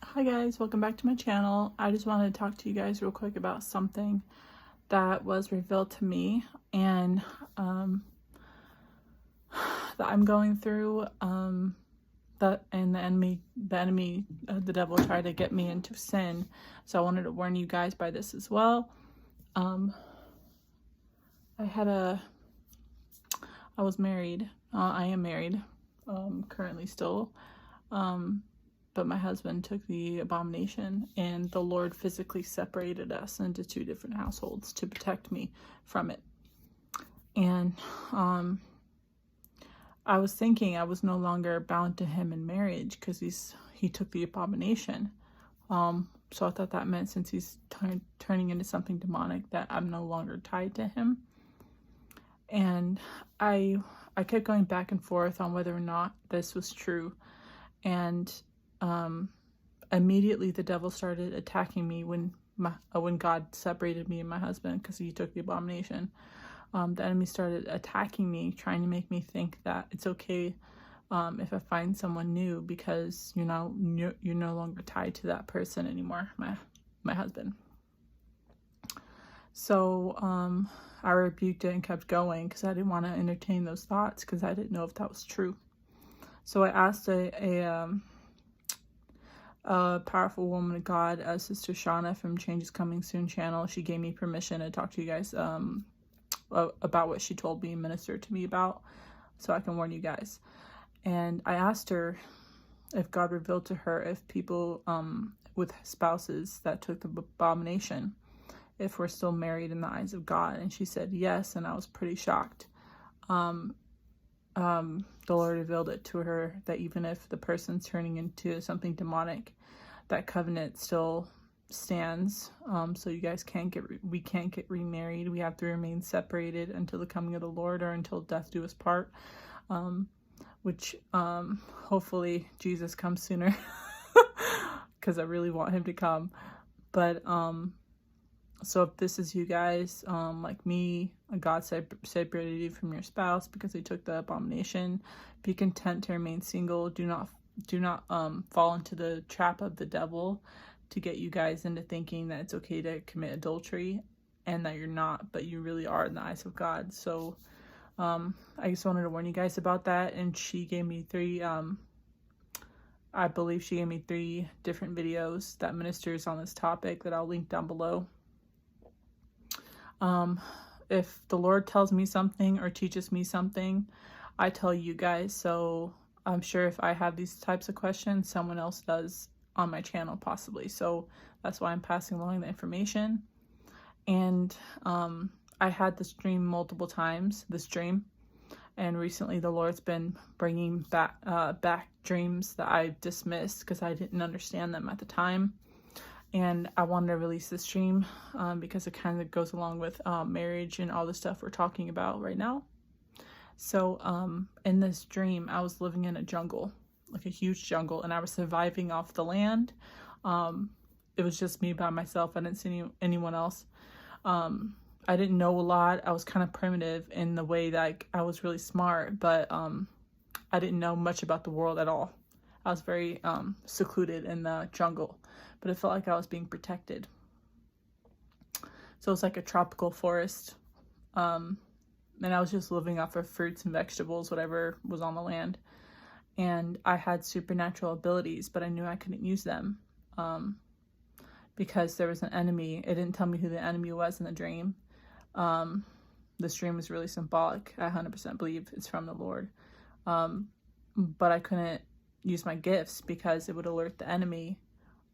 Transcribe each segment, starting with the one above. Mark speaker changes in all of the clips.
Speaker 1: Hi guys, welcome back to my channel. I just wanted to talk to you guys real quick about something that was revealed to me and that I'm going through. The enemy, the devil tried to get me into sin. So I wanted to warn you guys by this as well. I was married. I am married, currently still. But my husband took the abomination, and the Lord physically separated us into two different households to protect me from it. And I was thinking I was no longer bound to him in marriage because he took the abomination. So I thought that meant since he's turning into something demonic that I'm no longer tied to him. And I kept going back and forth on whether or not this was true. And immediately the devil started attacking me when God separated me and my husband because he took the abomination. The enemy started attacking me, trying to make me think that it's okay if I find someone new because you're no longer tied to that person anymore, my husband. So I rebuked it and kept going because I didn't want to entertain those thoughts because I didn't know if that was true. So I asked a powerful woman of God, Sister Shauna from Change is Coming Soon channel. She gave me permission to talk to you guys about what she told me and ministered to me about, so I can warn you guys. And I asked her if God revealed to her if people with spouses that took the abomination, if we're still married in the eyes of God. And she said yes, and I was pretty shocked. The Lord revealed it to her that even if the person's turning into something demonic, that covenant still stands. So you guys we can't get remarried. We have to remain separated until the coming of the Lord, or until death do us part. Which hopefully Jesus comes sooner, because I really want him to come. But so if this is you guys, like me, God separated you from your spouse because they took the abomination, be content to remain single. Do not fall into the trap of the devil to get you guys into thinking that it's okay to commit adultery, and that you're not, but you really are in the eyes of God. So I just wanted to warn you guys about that. And she gave me I believe she gave me 3 different videos that ministers on this topic that I'll link down below. If the Lord tells me something or teaches me something, I tell you guys. So I'm sure if I have these types of questions, someone else does on my channel possibly. So that's why I'm passing along the information. And I had this dream multiple times, and recently the Lord's been bringing back dreams that I dismissed because I didn't understand them at the time. And I wanted to release this dream because it kind of goes along with marriage and all the stuff we're talking about right now. So in this dream, I was living in a jungle, like a huge jungle, and I was surviving off the land. It was just me by myself. I didn't see anyone else. I didn't know a lot. I was kind of primitive in the way that I was really smart, but I didn't know much about the world at all. I was very secluded in the jungle, but it felt like I was being protected. So it's like a tropical forest. And I was just living off of fruits and vegetables, whatever was on the land. And I had supernatural abilities, but I knew I couldn't use them because there was an enemy. It didn't tell me who the enemy was in the dream. This dream was really symbolic. I 100% believe it's from the Lord. But I couldn't use my gifts because it would alert the enemy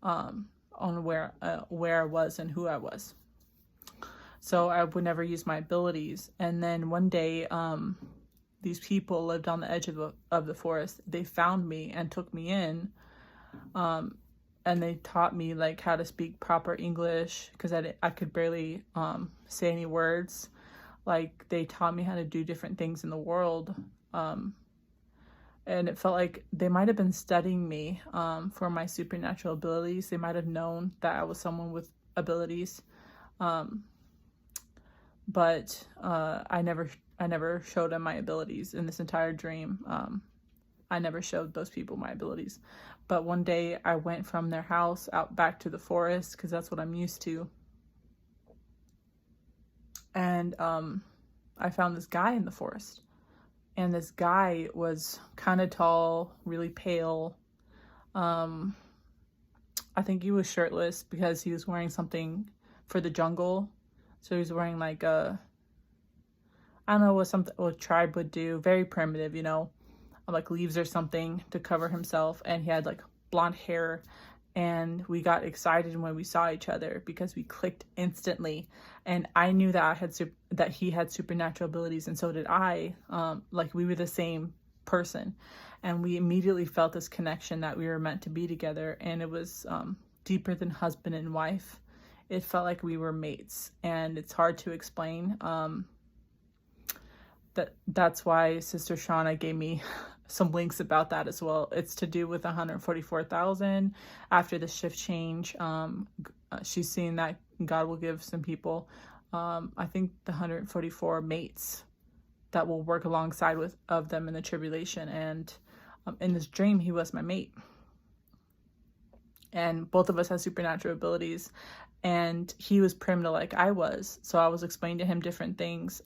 Speaker 1: on where I was and who I was. So I would never use my abilities. And then one day, these people lived on the edge of the forest. They found me and took me in, and they taught me like how to speak proper English because I could barely say any words. Like they taught me how to do different things in the world. And it felt like they might have been studying me for my supernatural abilities. They might have known that I was someone with abilities. But I never showed them my abilities in this entire dream. I never showed those people my abilities. But one day I went from their house out back to the forest, because that's what I'm used to. And I found this guy in the forest. And this guy was kind of tall, really pale. I think he was shirtless because he was wearing something for the jungle. So he was wearing like a, I don't know what a tribe would do. Very primitive, you know, like leaves or something to cover himself. And he had like blonde hair. And we got excited when we saw each other because we clicked instantly. And I knew that that he had supernatural abilities, and so did I. Like we were the same person, and we immediately felt this connection that we were meant to be together. And it was deeper than husband and wife. It felt like we were mates, and it's hard to explain. That's why Sister Shauna gave me some links about that as well. It's to do with 144,000 after the shift change. She's seeing that God will give some people, I think the 144 mates that will work alongside of them in the tribulation. And in this dream, he was my mate. And both of us had supernatural abilities, and he was primitive like I was. So I was explaining to him different things,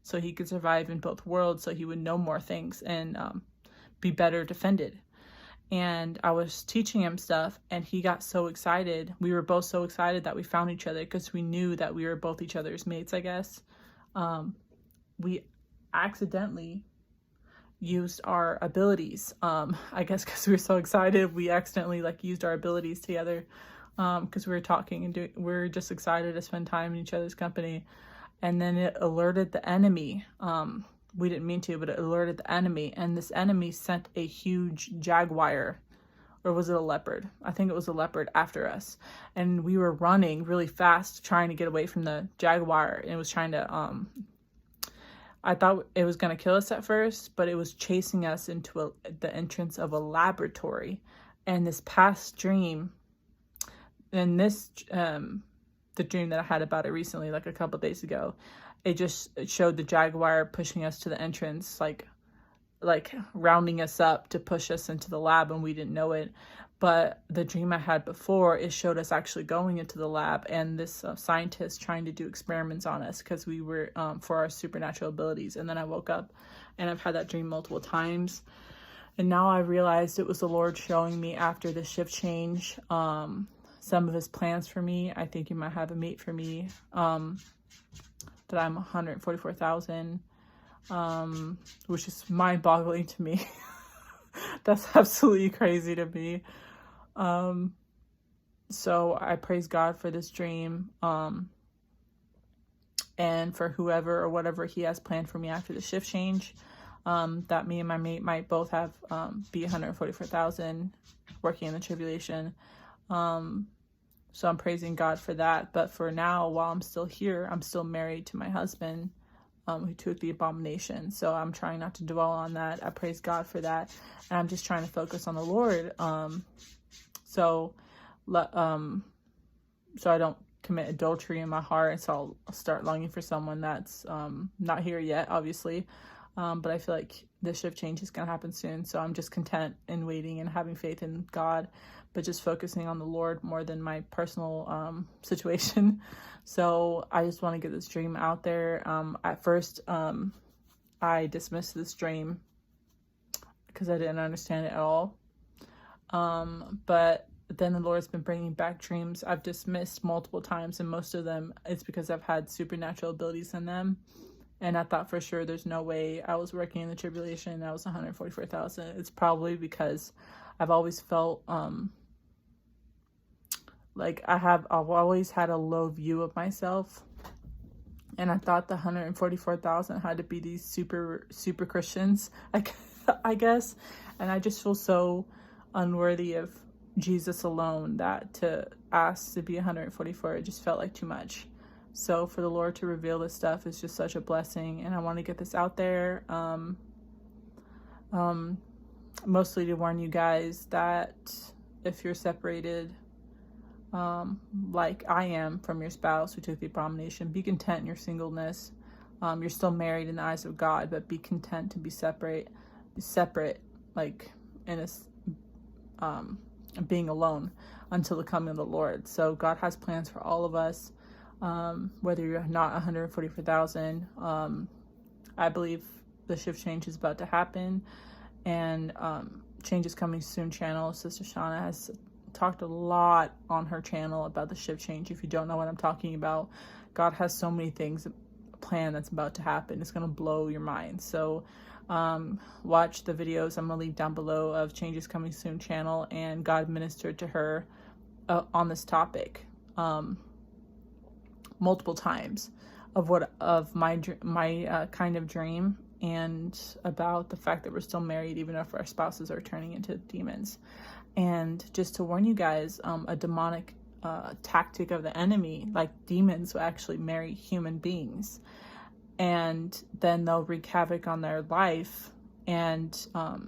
Speaker 1: so he could survive in both worlds, so he would know more things and be better defended. And I was teaching him stuff, and he got so excited. We were both so excited that we found each other, because we knew that we were both each other's mates, I guess. We accidentally used our abilities. I guess because we were so excited, we accidentally like used our abilities together, because we were talking and we were just excited to spend time in each other's company. And then it alerted the enemy. We didn't mean to, but it alerted the enemy. And this enemy sent a huge jaguar, or was it a leopard? I think it was a leopard after us. And we were running really fast, trying to get away from the jaguar. And it was trying to, I thought it was going to kill us at first, but it was chasing us into the entrance of a laboratory. And this past dream, and this, the dream that I had about it recently, like a couple days ago, it showed the jaguar pushing us to the entrance, like rounding us up to push us into the lab, and we didn't know it. But the dream I had before, it showed us actually going into the lab, and this scientist trying to do experiments on us because we were for our supernatural abilities. And then I woke up, and I've had that dream multiple times. And now I realized it was the Lord showing me after the shift change, some of his plans for me. I think he might have a mate for me, that I'm 144,000, which is mind-boggling to me. That's absolutely crazy to me. So I praise God for this dream, and for whoever or whatever he has planned for me after the shift change, that me and my mate might both have be 144,000 working in the tribulation. So I'm praising God for that. But for now, while I'm still here, I'm still married to my husband, who took the abomination. So I'm trying not to dwell on that. I praise God for that. And I'm just trying to focus on the Lord. So I don't commit adultery in my heart. And so I'll start longing for someone that's not here yet, obviously. But I feel like the shift change is going to happen soon. So I'm just content in waiting and having faith in God, but just focusing on the Lord more than my personal situation. So I just want to get this dream out there. At first, I dismissed this dream because I didn't understand it at all. But then the Lord's been bringing back dreams I've dismissed multiple times, and most of them, it's because I've had supernatural abilities in them. And I thought for sure there's no way I was working in the tribulation and I was 144,000. It's probably because I've always felt like I've always had a low view of myself. And I thought the 144,000 had to be these super Christians, I guess. And I just feel so unworthy of Jesus alone that to ask to be 144, it just felt like too much. So for the Lord to reveal this stuff is just such a blessing, and I want to get this out there, mostly to warn you guys that if you're separated, like I am from your spouse who took the abomination, be content in your singleness. You're still married in the eyes of God, but be content to be separate. like in a being alone until the coming of the Lord. So God has plans for all of us, whether you're not 144,000. I believe the shift change is about to happen, and Change is Coming Soon channel. Sister Shauna has talked a lot on her channel about the shift change. If you don't know what I'm talking about, God has so many things planned that's about to happen. It's going to blow your mind. So watch the videos I'm going to leave down below of Change is Coming Soon channel, and God ministered to her on this topic multiple times of my kind of dream, and about the fact that we're still married even if our spouses are turning into demons. And just to warn you guys, a demonic tactic of the enemy, like demons will actually marry human beings, and then they'll wreak havoc on their life. And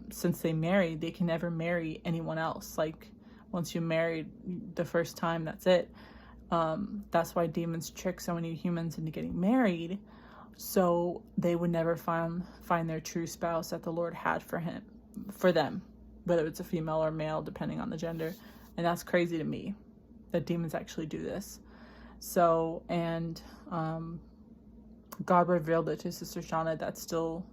Speaker 1: since they married, they can never marry anyone else. Like once you married the first time, that's it. That's why demons trick so many humans into getting married, so they would never find their true spouse that the Lord had for them, whether it's a female or male, depending on the gender. And that's crazy to me that demons actually do this. So, and God revealed it to Sister Shauna that still,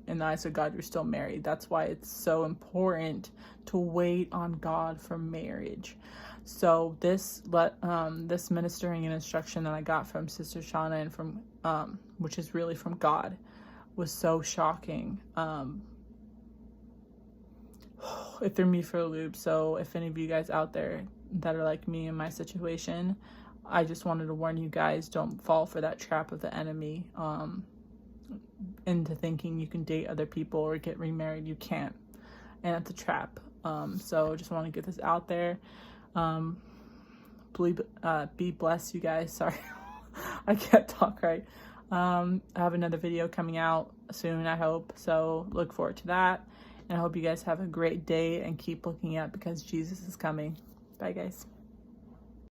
Speaker 1: in the eyes of God, you're still married. That's why it's so important to wait on God for marriage. So this ministering and instruction that I got from Sister Shauna, and from which is really from God, was so shocking. It threw me for a loop. So if any of you guys out there that are like me in my situation, I just wanted to warn you guys, don't fall for that trap of the enemy, into thinking you can date other people or get remarried. You can't, and it's a trap. So just want to get this out there. Be blessed, you guys. Sorry, I can't talk right. I have another video coming out soon, I hope, so look forward to that. And I hope you guys have a great day and keep looking up, because Jesus is coming. Bye, guys.